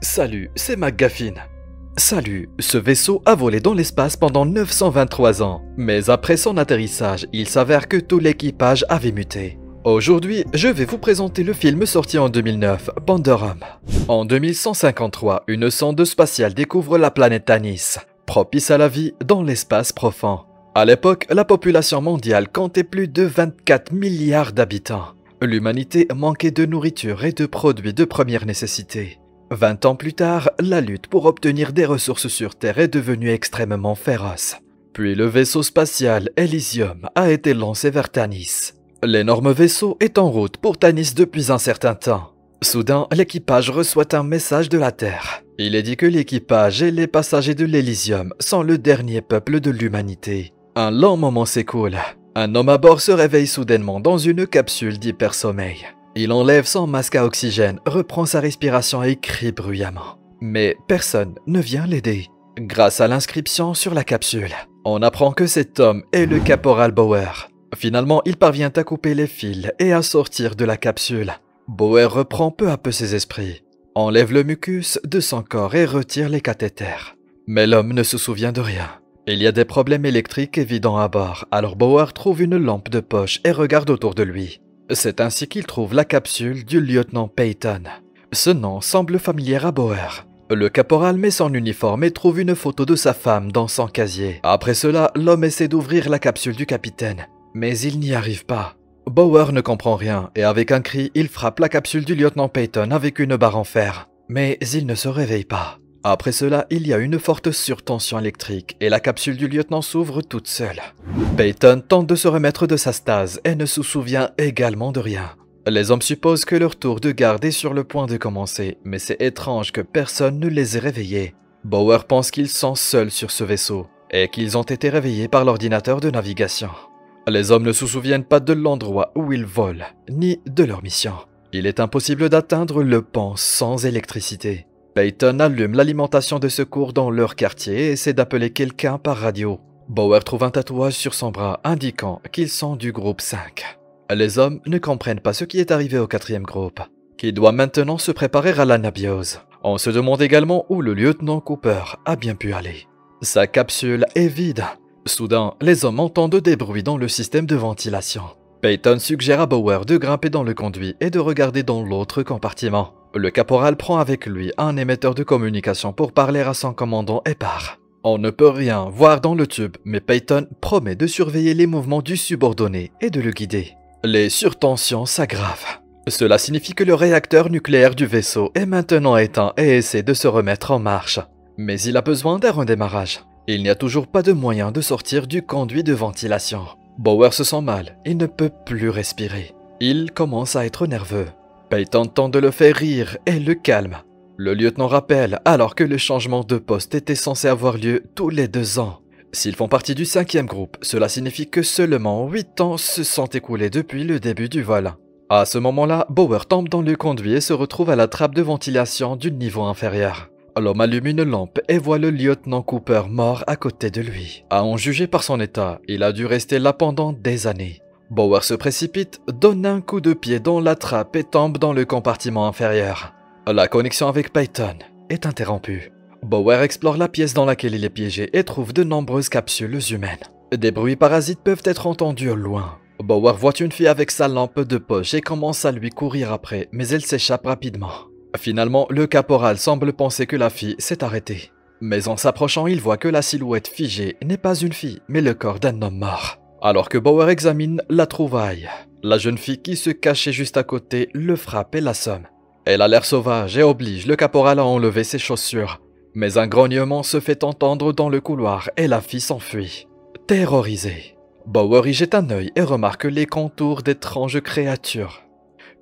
Salut, c'est McGuffin. Salut, ce vaisseau a volé dans l'espace pendant 923 ans, mais après son atterrissage, il s'avère que tout l'équipage avait muté. Aujourd'hui, je vais vous présenter le film sorti en 2009, Pandorum. En 2153, une sonde spatiale découvre la planète Tanis, propice à la vie dans l'espace profond. À l'époque, la population mondiale comptait plus de 24 milliards d'habitants. L'humanité manquait de nourriture et de produits de première nécessité. 20 ans plus tard, la lutte pour obtenir des ressources sur Terre est devenue extrêmement féroce. Puis le vaisseau spatial Elysium a été lancé vers Tanis. L'énorme vaisseau est en route pour Tanis depuis un certain temps. Soudain, l'équipage reçoit un message de la Terre. Il est dit que l'équipage et les passagers de l'Elysium sont le dernier peuple de l'humanité. Un long moment s'écoule. Un homme à bord se réveille soudainement dans une capsule d'hypersommeil. Il enlève son masque à oxygène, reprend sa respiration et crie bruyamment. Mais personne ne vient l'aider. Grâce à l'inscription sur la capsule, on apprend que cet homme est le caporal Bauer. Finalement, il parvient à couper les fils et à sortir de la capsule. Bauer reprend peu à peu ses esprits, enlève le mucus de son corps et retire les cathéters. Mais l'homme ne se souvient de rien. Il y a des problèmes électriques évidents à bord, alors Bauer trouve une lampe de poche et regarde autour de lui. C'est ainsi qu'il trouve la capsule du lieutenant Peyton. Ce nom semble familier à Bauer. Le caporal met son uniforme et trouve une photo de sa femme dans son casier. Après cela, l'homme essaie d'ouvrir la capsule du capitaine, mais il n'y arrive pas. Bauer ne comprend rien et avec un cri, il frappe la capsule du lieutenant Peyton avec une barre en fer. Mais il ne se réveille pas. Après cela, il y a une forte surtension électrique et la capsule du lieutenant s'ouvre toute seule. Peyton tente de se remettre de sa stase et ne se souvient également de rien. Les hommes supposent que leur tour de garde est sur le point de commencer, mais c'est étrange que personne ne les ait réveillés. Bauer pense qu'ils sont seuls sur ce vaisseau et qu'ils ont été réveillés par l'ordinateur de navigation. Les hommes ne se souviennent pas de l'endroit où ils volent, ni de leur mission. Il est impossible d'atteindre le pont sans électricité. Peyton allume l'alimentation de secours dans leur quartier et essaie d'appeler quelqu'un par radio. Bauer trouve un tatouage sur son bras indiquant qu'ils sont du groupe 5. Les hommes ne comprennent pas ce qui est arrivé au 4e groupe, qui doit maintenant se préparer à l'anabiose. On se demande également où le lieutenant Cooper a bien pu aller. Sa capsule est vide. Soudain, les hommes entendent des bruits dans le système de ventilation. Peyton suggère à Bauer de grimper dans le conduit et de regarder dans l'autre compartiment. Le caporal prend avec lui un émetteur de communication pour parler à son commandant et part. On ne peut rien voir dans le tube, mais Peyton promet de surveiller les mouvements du subordonné et de le guider. Les surtensions s'aggravent. Cela signifie que le réacteur nucléaire du vaisseau est maintenant éteint et essaie de se remettre en marche. Mais il a besoin d'un redémarrage. Il n'y a toujours pas de moyen de sortir du conduit de ventilation. Bauer se sent mal, il ne peut plus respirer. Il commence à être nerveux. Peyton tente de le faire rire et le calme. Le lieutenant rappelle alors que le changement de poste était censé avoir lieu tous les 2 ans. S'ils font partie du 5e groupe, cela signifie que seulement 8 ans se sont écoulés depuis le début du vol. À ce moment-là, Bauer tombe dans le conduit et se retrouve à la trappe de ventilation du niveau inférieur. L'homme allume une lampe et voit le lieutenant Cooper mort à côté de lui. À en juger par son état, il a dû rester là pendant des années. Bauer se précipite, donne un coup de pied dans la trappe et tombe dans le compartiment inférieur. La connexion avec Peyton est interrompue. Bauer explore la pièce dans laquelle il est piégé et trouve de nombreuses capsules humaines. Des bruits parasites peuvent être entendus au loin. Bauer voit une fille avec sa lampe de poche et commence à lui courir après, mais elle s'échappe rapidement. Finalement, le caporal semble penser que la fille s'est arrêtée. Mais en s'approchant, il voit que la silhouette figée n'est pas une fille, mais le corps d'un homme mort. Alors que Bauer examine la trouvaille, la jeune fille qui se cachait juste à côté le frappe et l'assomme. Elle a l'air sauvage et oblige le caporal à enlever ses chaussures. Mais un grognement se fait entendre dans le couloir et la fille s'enfuit. Terrorisé, Bauer y jette un œil et remarque les contours d'étranges créatures.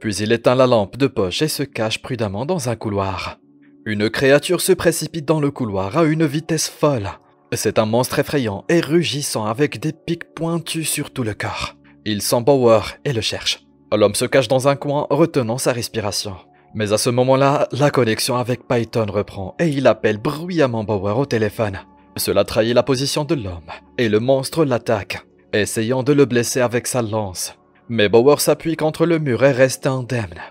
Puis il éteint la lampe de poche et se cache prudemment dans un couloir. Une créature se précipite dans le couloir à une vitesse folle. C'est un monstre effrayant et rugissant avec des pics pointus sur tout le corps. Il sent Bauer et le cherche. L'homme se cache dans un coin, retenant sa respiration. Mais à ce moment-là, la connexion avec Peyton reprend et il appelle bruyamment Bauer au téléphone. Cela trahit la position de l'homme et le monstre l'attaque, essayant de le blesser avec sa lance. Mais Bauer s'appuie contre le mur et reste indemne.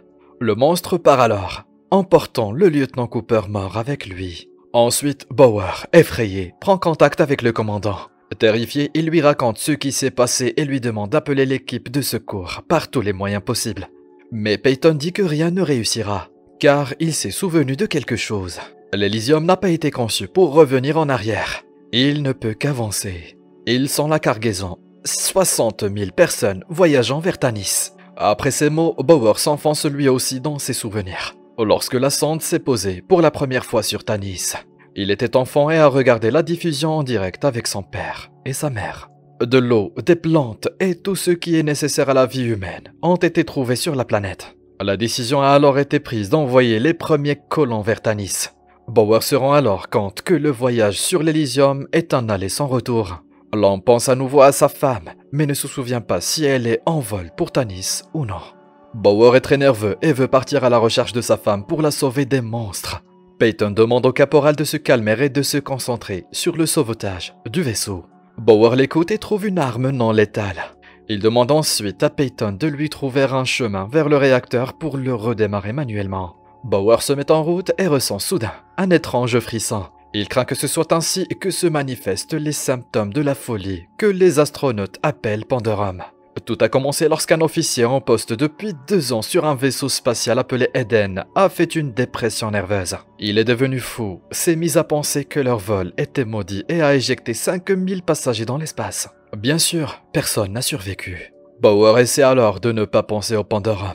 Le monstre part alors. emportant le lieutenant Cooper mort avec lui. Ensuite, Bauer, effrayé, prend contact avec le commandant. Terrifié, il lui raconte ce qui s'est passé et lui demande d'appeler l'équipe de secours par tous les moyens possibles. Mais Peyton dit que rien ne réussira, car il s'est souvenu de quelque chose. L'Elysium n'a pas été conçu pour revenir en arrière. Il ne peut qu'avancer. Il sent la cargaison. 60 000 personnes voyageant vers Tanis. Après ces mots, Bauer s'enfonce lui aussi dans ses souvenirs. Lorsque la sonde s'est posée pour la première fois sur Tanis, il était enfant et a regardé la diffusion en direct avec son père et sa mère. De l'eau, des plantes et tout ce qui est nécessaire à la vie humaine ont été trouvés sur la planète. La décision a alors été prise d'envoyer les premiers colons vers Tanis. Bauer se rend alors compte que le voyage sur l'Elysium est un aller sans retour. L'homme pense à nouveau à sa femme, mais ne se souvient pas si elle est en vol pour Tanis ou non. Bauer est très nerveux et veut partir à la recherche de sa femme pour la sauver des monstres. Peyton demande au caporal de se calmer et de se concentrer sur le sauvetage du vaisseau. Bauer l'écoute et trouve une arme non létale. Il demande ensuite à Peyton de lui trouver un chemin vers le réacteur pour le redémarrer manuellement. Bauer se met en route et ressent soudain un étrange frisson. Il craint que ce soit ainsi que se manifestent les symptômes de la folie que les astronautes appellent Pandorum. Tout a commencé lorsqu'un officier en poste depuis 2 ans sur un vaisseau spatial appelé Eden a fait une dépression nerveuse. Il est devenu fou, s'est mis à penser que leur vol était maudit et a éjecté 5000 passagers dans l'espace. Bien sûr, personne n'a survécu. Bauer essaie alors de ne pas penser au Pandorum.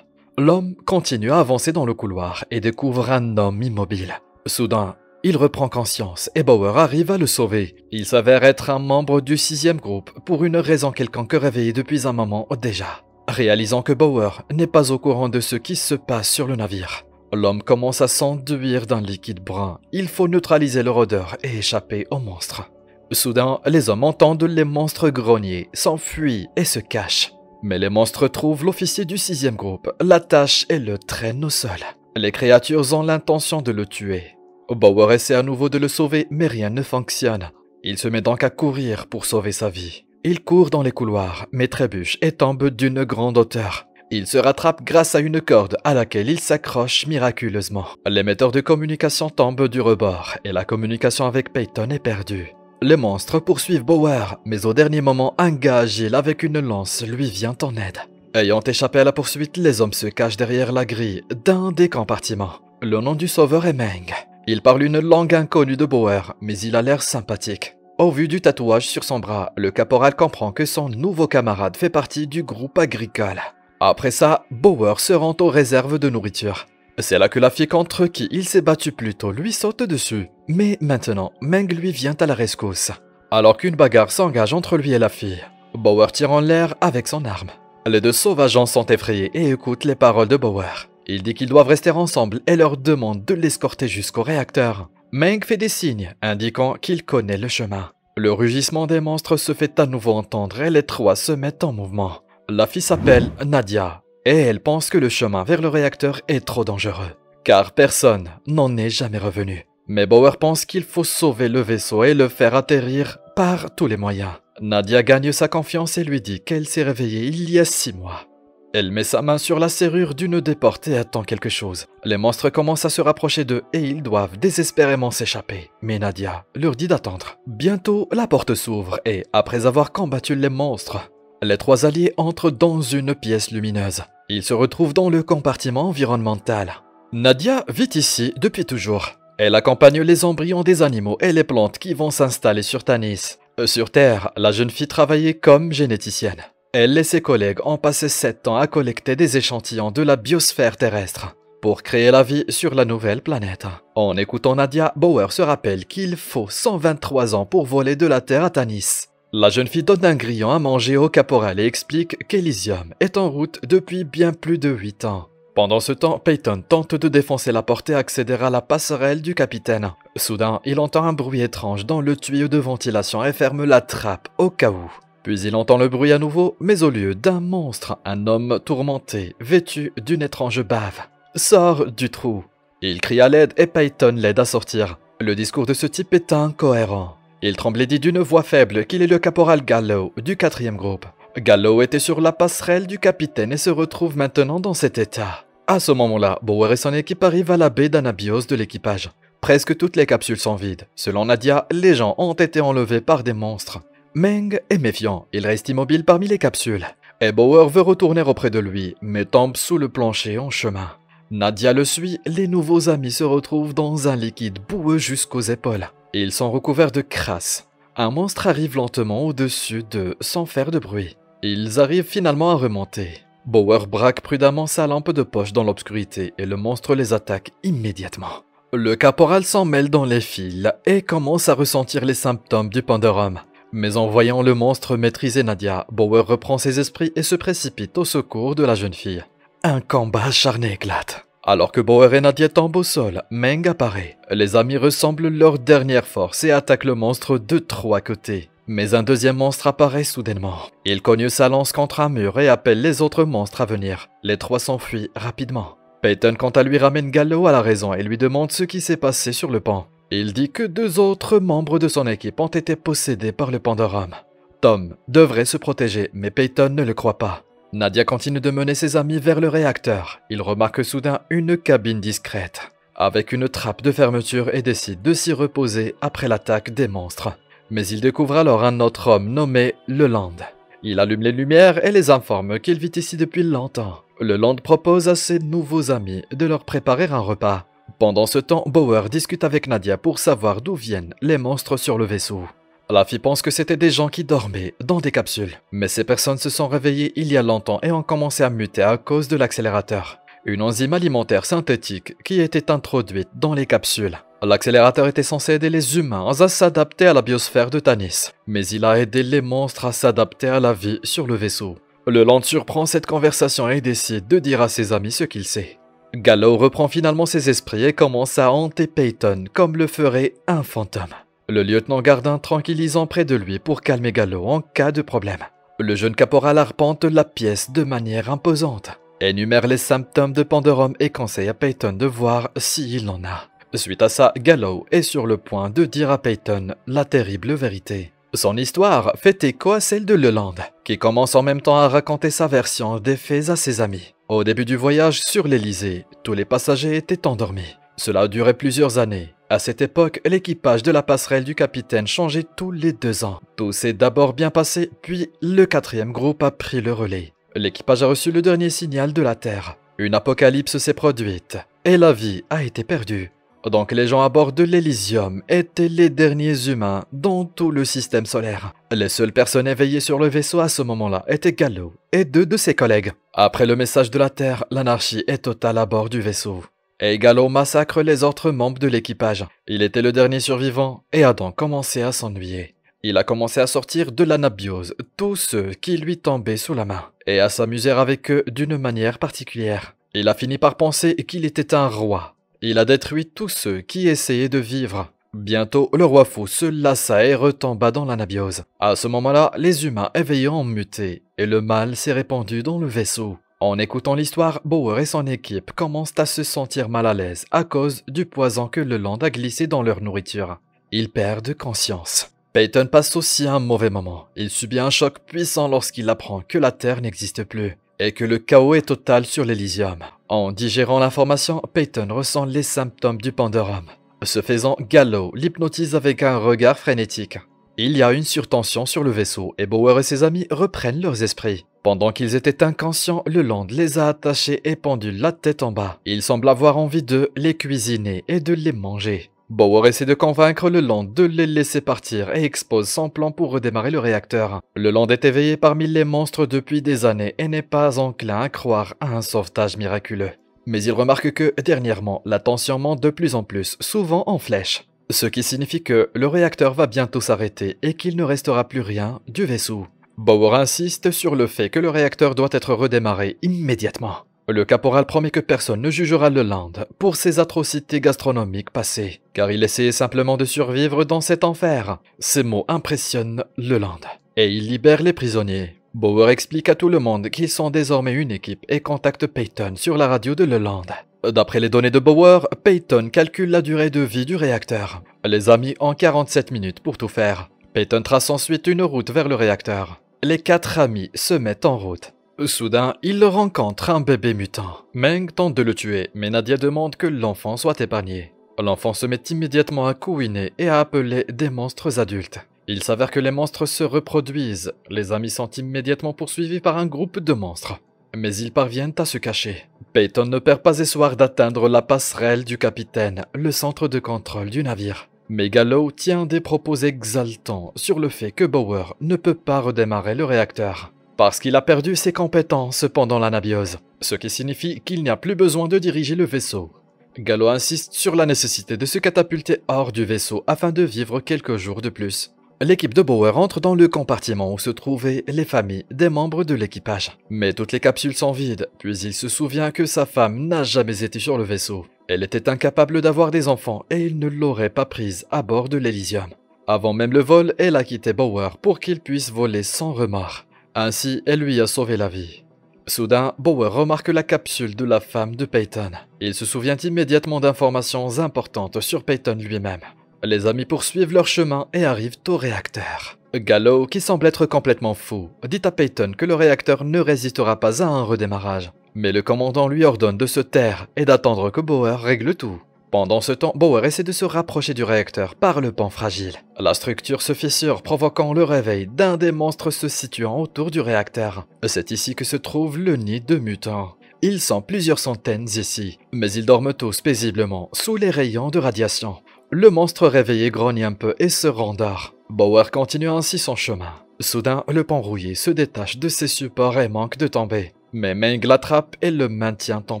L'homme continue à avancer dans le couloir et découvre un homme immobile. Soudain, il reprend conscience et Bauer arrive à le sauver. Il s'avère être un membre du 6e groupe pour une raison quelconque réveillé depuis un moment déjà. Réalisant que Bauer n'est pas au courant de ce qui se passe sur le navire, l'homme commence à s'enduire d'un liquide brun. Il faut neutraliser leur odeur et échapper aux monstres. Soudain, les hommes entendent les monstres grogner, s'enfuient et se cachent. Mais les monstres trouvent l'officier du 6e groupe, l'attachent et le traînent au sol. Les créatures ont l'intention de le tuer. Bauer essaie à nouveau de le sauver, mais rien ne fonctionne. Il se met donc à courir pour sauver sa vie. Il court dans les couloirs, mais trébuche et tombe d'une grande hauteur. Il se rattrape grâce à une corde à laquelle il s'accroche miraculeusement. L'émetteur de communication tombe du rebord et la communication avec Peyton est perdue. Les monstres poursuivent Bauer, mais au dernier moment, un gars agile avec une lance lui vient en aide. Ayant échappé à la poursuite, les hommes se cachent derrière la grille d'un des compartiments. Le nom du sauveur est Meng. Il parle une langue inconnue de Bauer, mais il a l'air sympathique. Au vu du tatouage sur son bras, le caporal comprend que son nouveau camarade fait partie du groupe agricole. Après ça, Bauer se rend aux réserves de nourriture. C'est là que la fille contre qui il s'est battu plus tôt lui saute dessus. Mais maintenant, Meng lui vient à la rescousse. Alors qu'une bagarre s'engage entre lui et la fille, Bauer tire en l'air avec son arme. Les 2 sauvageons sont effrayés et écoutent les paroles de Bauer. Il dit qu'ils doivent rester ensemble et leur demande de l'escorter jusqu'au réacteur. Meng fait des signes, indiquant qu'il connaît le chemin. Le rugissement des monstres se fait à nouveau entendre et les 3 se mettent en mouvement. La fille s'appelle Nadia, et elle pense que le chemin vers le réacteur est trop dangereux, car personne n'en est jamais revenu. Mais Bauer pense qu'il faut sauver le vaisseau et le faire atterrir par tous les moyens. Nadia gagne sa confiance et lui dit qu'elle s'est réveillée il y a 6 mois. Elle met sa main sur la serrure d'une des portes et attend quelque chose. Les monstres commencent à se rapprocher d'eux et ils doivent désespérément s'échapper. Mais Nadia leur dit d'attendre. Bientôt, la porte s'ouvre et, après avoir combattu les monstres, les 3 alliés entrent dans une pièce lumineuse. Ils se retrouvent dans le compartiment environnemental. Nadia vit ici depuis toujours. Elle accompagne les embryons des animaux et les plantes qui vont s'installer sur Tanis. Sur Terre, la jeune fille travaillait comme généticienne. Elle et ses collègues ont passé 7 ans à collecter des échantillons de la biosphère terrestre pour créer la vie sur la nouvelle planète. En écoutant Nadia, Bauer se rappelle qu'il faut 123 ans pour voler de la Terre à Tanis. La jeune fille donne un grillon à manger au caporal et explique qu'Elysium est en route depuis bien plus de 8 ans. Pendant ce temps, Peyton tente de défoncer la porte et accéder à la passerelle du capitaine. Soudain, il entend un bruit étrange dans le tuyau de ventilation et ferme la trappe au cas où. Puis il entend le bruit à nouveau, mais au lieu d'un monstre, un homme tourmenté, vêtu d'une étrange bave, sort du trou. Il crie à l'aide et Peyton l'aide à sortir. Le discours de ce type est incohérent. Il tremble et dit d'une voix faible qu'il est le caporal Gallo du 4e groupe. Gallo était sur la passerelle du capitaine et se retrouve maintenant dans cet état. À ce moment-là, Bauer et son équipe arrivent à la baie d'anabiose de l'équipage. Presque toutes les capsules sont vides. Selon Nadia, les gens ont été enlevés par des monstres. Meng est méfiant, il reste immobile parmi les capsules. Et Bauer veut retourner auprès de lui, mais tombe sous le plancher en chemin. Nadia le suit, les nouveaux amis se retrouvent dans un liquide boueux jusqu'aux épaules. Ils sont recouverts de crasse. Un monstre arrive lentement au-dessus d'eux sans faire de bruit. Ils arrivent finalement à remonter. Bauer braque prudemment sa lampe de poche dans l'obscurité et le monstre les attaque immédiatement. Le caporal s'en mêle dans les fils et commence à ressentir les symptômes du Pandorum. Mais en voyant le monstre maîtriser Nadia, Bauer reprend ses esprits et se précipite au secours de la jeune fille. Un combat acharné éclate. Alors que Bauer et Nadia tombent au sol, Meng apparaît. Les amis ressemblent leur dernière force et attaquent le monstre de 3 côtés. Mais un deuxième monstre apparaît soudainement. Il cogne sa lance contre un mur et appelle les autres monstres à venir. Les 3 s'enfuient rapidement. Peyton quant à lui ramène Gallo à la raison et lui demande ce qui s'est passé sur le pont. Il dit que 2 autres membres de son équipe ont été possédés par le Pandorum. Tom devrait se protéger, mais Peyton ne le croit pas. Nadia continue de mener ses amis vers le réacteur. Il remarque soudain une cabine discrète, avec une trappe de fermeture et décide de s'y reposer après l'attaque des monstres. Mais il découvre alors un autre homme nommé Leland. Il allume les lumières et les informe qu'il vit ici depuis longtemps. Leland propose à ses nouveaux amis de leur préparer un repas. Pendant ce temps, Bauer discute avec Nadia pour savoir d'où viennent les monstres sur le vaisseau. La fille pense que c'était des gens qui dormaient dans des capsules. Mais ces personnes se sont réveillées il y a longtemps et ont commencé à muter à cause de l'accélérateur. Une enzyme alimentaire synthétique qui était introduite dans les capsules. L'accélérateur était censé aider les humains à s'adapter à la biosphère de Tanis. Mais il a aidé les monstres à s'adapter à la vie sur le vaisseau. Leland surprend cette conversation et décide de dire à ses amis ce qu'il sait. Gallo reprend finalement ses esprits et commence à hanter Peyton comme le ferait un fantôme. Le lieutenant garde un tranquillisant près de lui pour calmer Gallo en cas de problème. Le jeune caporal arpente la pièce de manière imposante, énumère les symptômes de Pandorum et conseille à Peyton de voir s'il en a. Suite à ça, Gallo est sur le point de dire à Peyton la terrible vérité. Son histoire fait écho à celle de Leland, qui commence en même temps à raconter sa version des faits à ses amis. Au début du voyage sur l'Elysée, tous les passagers étaient endormis. Cela a duré plusieurs années. À cette époque, l'équipage de la passerelle du capitaine changeait tous les 2 ans. Tout s'est d'abord bien passé, puis le 4e groupe a pris le relais. L'équipage a reçu le dernier signal de la Terre. Une apocalypse s'est produite, et la vie a été perdue. Donc les gens à bord de l'Elysium étaient les derniers humains dans tout le système solaire. Les seules personnes éveillées sur le vaisseau à ce moment-là étaient Gallo et 2 de ses collègues. Après le message de la Terre, l'anarchie est totale à bord du vaisseau. Et Gallo massacre les autres membres de l'équipage. Il était le dernier survivant et a donc commencé à s'ennuyer. Il a commencé à sortir de l'anabiose tous ceux qui lui tombaient sous la main et à s'amuser avec eux d'une manière particulière. Il a fini par penser qu'il était un roi. Il a détruit tous ceux qui essayaient de vivre. Bientôt, le roi fou se lassa et retomba dans l'anabiose. À ce moment-là, les humains éveillés ont muté et le mal s'est répandu dans le vaisseau. En écoutant l'histoire, Bauer et son équipe commencent à se sentir mal à l'aise à cause du poison que Leland a glissé dans leur nourriture. Ils perdent conscience. Peyton passe aussi un mauvais moment. Il subit un choc puissant lorsqu'il apprend que la Terre n'existe plus et que le chaos est total sur l'Elysium. En digérant l'information, Peyton ressent les symptômes du Pandorum. Ce faisant, Gallo l'hypnotise avec un regard frénétique. Il y a une surtension sur le vaisseau et Bauer et ses amis reprennent leurs esprits. Pendant qu'ils étaient inconscients, Leland les a attachés et pendus la tête en bas. Il semble avoir envie de les cuisiner et de les manger. Bauer essaie de convaincre Leland de les laisser partir et expose son plan pour redémarrer le réacteur. Leland est éveillé parmi les monstres depuis des années et n'est pas enclin à croire à un sauvetage miraculeux. Mais il remarque que, dernièrement, la tension monte de plus en plus, souvent en flèche. Ce qui signifie que le réacteur va bientôt s'arrêter et qu'il ne restera plus rien du vaisseau. Bauer insiste sur le fait que le réacteur doit être redémarré immédiatement. Le caporal promet que personne ne jugera Leland pour ses atrocités gastronomiques passées, car il essayait simplement de survivre dans cet enfer. Ces mots impressionnent Leland, et il libère les prisonniers. Bauer explique à tout le monde qu'ils sont désormais une équipe et contacte Peyton sur la radio de Leland. D'après les données de Bauer, Peyton calcule la durée de vie du réacteur. Les amis ont 47 minutes pour tout faire. Peyton trace ensuite une route vers le réacteur. Les 4 amis se mettent en route. Soudain, il rencontre un bébé mutant. Meng tente de le tuer, mais Nadia demande que l'enfant soit épargné. L'enfant se met immédiatement à couiner et à appeler des monstres adultes. Il s'avère que les monstres se reproduisent. Les amis sont immédiatement poursuivis par un groupe de monstres. Mais ils parviennent à se cacher. Peyton ne perd pas espoir d'atteindre la passerelle du capitaine, le centre de contrôle du navire. Mais Gallo tient des propos exaltants sur le fait que Bauer ne peut pas redémarrer le réacteur, parce qu'il a perdu ses compétences pendant l'anabiose, ce qui signifie qu'il n'y a plus besoin de diriger le vaisseau. Gallo insiste sur la nécessité de se catapulter hors du vaisseau afin de vivre quelques jours de plus. L'équipe de Bauer entre dans le compartiment où se trouvaient les familles des membres de l'équipage. Mais toutes les capsules sont vides, puis il se souvient que sa femme n'a jamais été sur le vaisseau. Elle était incapable d'avoir des enfants et il ne l'aurait pas prise à bord de l'Elysium. Avant même le vol, elle a quitté Bauer pour qu'il puisse voler sans remords. Ainsi, elle lui a sauvé la vie. Soudain, Bauer remarque la capsule de la femme de Peyton. Il se souvient immédiatement d'informations importantes sur Peyton lui-même. Les amis poursuivent leur chemin et arrivent au réacteur. Gallo, qui semble être complètement fou, dit à Peyton que le réacteur ne résistera pas à un redémarrage. Mais le commandant lui ordonne de se taire et d'attendre que Bauer règle tout. Pendant ce temps, Bauer essaie de se rapprocher du réacteur par le pan fragile. La structure se fissure, provoquant le réveil d'un des monstres se situant autour du réacteur. C'est ici que se trouve le nid de mutants. Ils sont plusieurs centaines ici, mais ils dorment tous paisiblement sous les rayons de radiation. Le monstre réveillé grogne un peu et se rendort. Bauer continue ainsi son chemin. Soudain, le pan rouillé se détache de ses supports et manque de tomber. Mais Meng l'attrape et le maintient en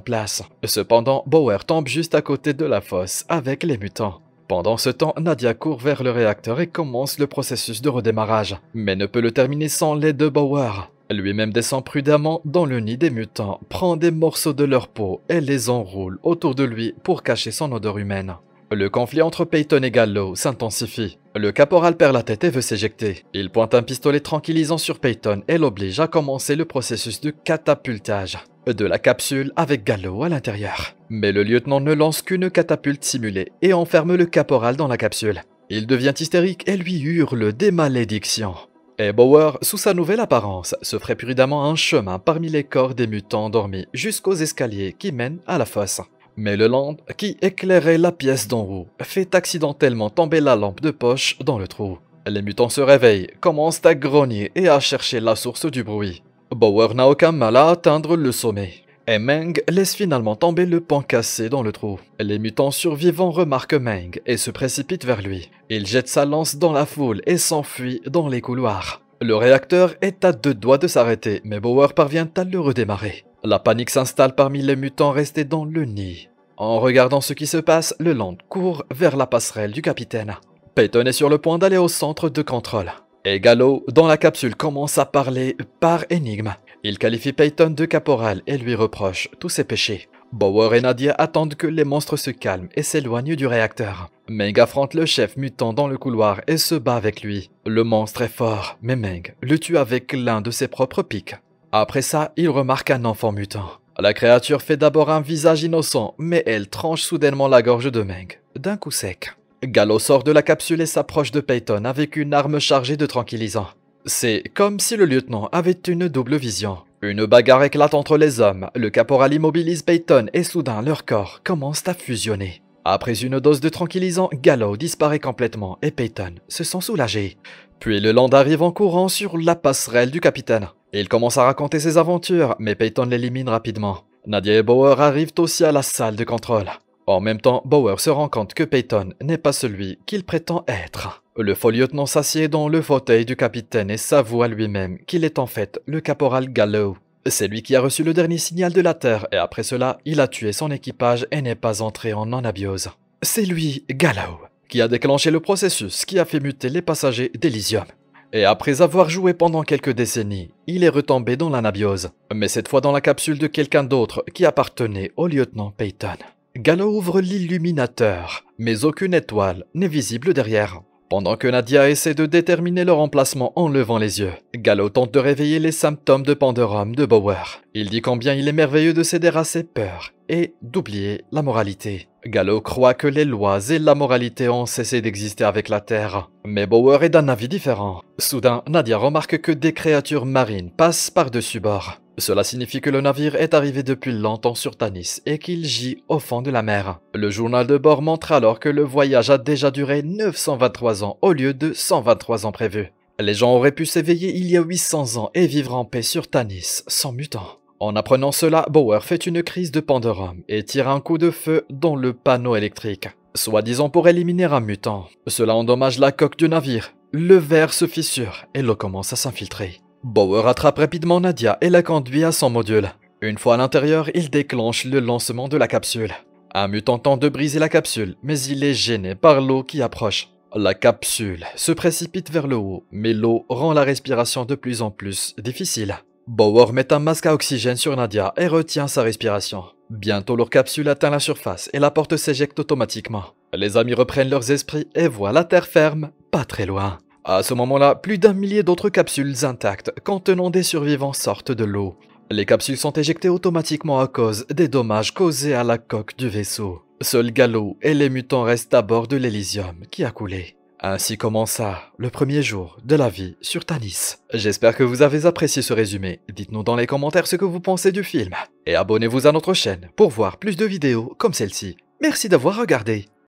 place. Cependant, Bauer tombe juste à côté de la fosse avec les mutants. Pendant ce temps, Nadia court vers le réacteur et commence le processus de redémarrage, mais ne peut le terminer sans l'aide de Bauer. Lui-même descend prudemment dans le nid des mutants, prend des morceaux de leur peau et les enroule autour de lui pour cacher son odeur humaine. Le conflit entre Peyton et Gallo s'intensifie. Le caporal perd la tête et veut s'éjecter. Il pointe un pistolet tranquillisant sur Peyton et l'oblige à commencer le processus de catapultage de la capsule avec Gallo à l'intérieur. Mais le lieutenant ne lance qu'une catapulte simulée et enferme le caporal dans la capsule. Il devient hystérique et lui hurle des malédictions. Et Bauer, sous sa nouvelle apparence, se ferait prudemment un chemin parmi les corps des mutants endormis jusqu'aux escaliers qui mènent à la fosse. Mais le lampe qui éclairait la pièce d'en haut fait accidentellement tomber la lampe de poche dans le trou. Les mutants se réveillent, commencent à grogner et à chercher la source du bruit. Bauer n'a aucun mal à atteindre le sommet. Et Meng laisse finalement tomber le pan cassé dans le trou. Les mutants survivants remarquent Meng et se précipitent vers lui. Il jette sa lance dans la foule et s'enfuit dans les couloirs. Le réacteur est à 2 doigts de s'arrêter, mais Bauer parvient à le redémarrer. La panique s'installe parmi les mutants restés dans le nid. En regardant ce qui se passe, le Land court vers la passerelle du capitaine. Peyton est sur le point d'aller au centre de contrôle. Et Gallo, dans la capsule, commence à parler par énigme. Il qualifie Peyton de caporal et lui reproche tous ses péchés. Bauer et Nadia attendent que les monstres se calment et s'éloignent du réacteur. Meng affronte le chef mutant dans le couloir et se bat avec lui. Le monstre est fort, mais Meng le tue avec l'un de ses propres pics. Après ça, il remarque un enfant mutant. La créature fait d'abord un visage innocent, mais elle tranche soudainement la gorge de Meng, d'un coup sec. Gallo sort de la capsule et s'approche de Peyton avec une arme chargée de tranquillisants. C'est comme si le lieutenant avait une double vision. Une bagarre éclate entre les hommes, le caporal immobilise Peyton et soudain leurs corps commencent à fusionner. Après une dose de tranquillisant, Gallo disparaît complètement et Peyton se sent soulagé. Puis le Land arrive en courant sur la passerelle du capitaine. Il commence à raconter ses aventures, mais Peyton l'élimine rapidement. Nadia et Bauer arrivent aussi à la salle de contrôle. En même temps, Bauer se rend compte que Peyton n'est pas celui qu'il prétend être. Le faux lieutenant s'assied dans le fauteuil du capitaine et s'avoue à lui-même qu'il est en fait le caporal Gallo. C'est lui qui a reçu le dernier signal de la Terre et après cela, il a tué son équipage et n'est pas entré en anabiose. C'est lui, Gallo, qui a déclenché le processus qui a fait muter les passagers d'Elysium. Et après avoir joué pendant quelques décennies, il est retombé dans l'anabiose, mais cette fois dans la capsule de quelqu'un d'autre qui appartenait au lieutenant Peyton. Gallo ouvre l'illuminateur, mais aucune étoile n'est visible derrière. Pendant que Nadia essaie de déterminer leur emplacement en levant les yeux, Gallo tente de réveiller les symptômes de Pandorum de Bauer. Il dit combien il est merveilleux de céder à ses peurs et d'oublier la moralité. Gallo croit que les lois et la moralité ont cessé d'exister avec la Terre. Mais Bauer est d'un avis différent. Soudain, Nadia remarque que des créatures marines passent par-dessus bord. Cela signifie que le navire est arrivé depuis longtemps sur Tanis et qu'il gît au fond de la mer. Le journal de bord montre alors que le voyage a déjà duré 923 ans au lieu de 123 ans prévus. Les gens auraient pu s'éveiller il y a 800 ans et vivre en paix sur Tanis, sans mutants. En apprenant cela, Bauer fait une crise de pandérum et tire un coup de feu dans le panneau électrique, soi-disant pour éliminer un mutant. Cela endommage la coque du navire. Le verre se fissure et l'eau commence à s'infiltrer. Bauer attrape rapidement Nadia et la conduit à son module. Une fois à l'intérieur, il déclenche le lancement de la capsule. Un mutant tente de briser la capsule, mais il est gêné par l'eau qui approche. La capsule se précipite vers le haut, mais l'eau rend la respiration de plus en plus difficile. Bauer met un masque à oxygène sur Nadia et retient sa respiration. Bientôt leur capsule atteint la surface et la porte s'éjecte automatiquement. Les amis reprennent leurs esprits et voient la terre ferme, pas très loin. À ce moment-là, plus d'un millier d'autres capsules intactes contenant des survivants sortent de l'eau. Les capsules sont éjectées automatiquement à cause des dommages causés à la coque du vaisseau. Seul Gallo et les mutants restent à bord de l'Elysium qui a coulé. Ainsi commença le premier jour de la vie sur Tanis. J'espère que vous avez apprécié ce résumé. Dites-nous dans les commentaires ce que vous pensez du film. Et abonnez-vous à notre chaîne pour voir plus de vidéos comme celle-ci. Merci d'avoir regardé.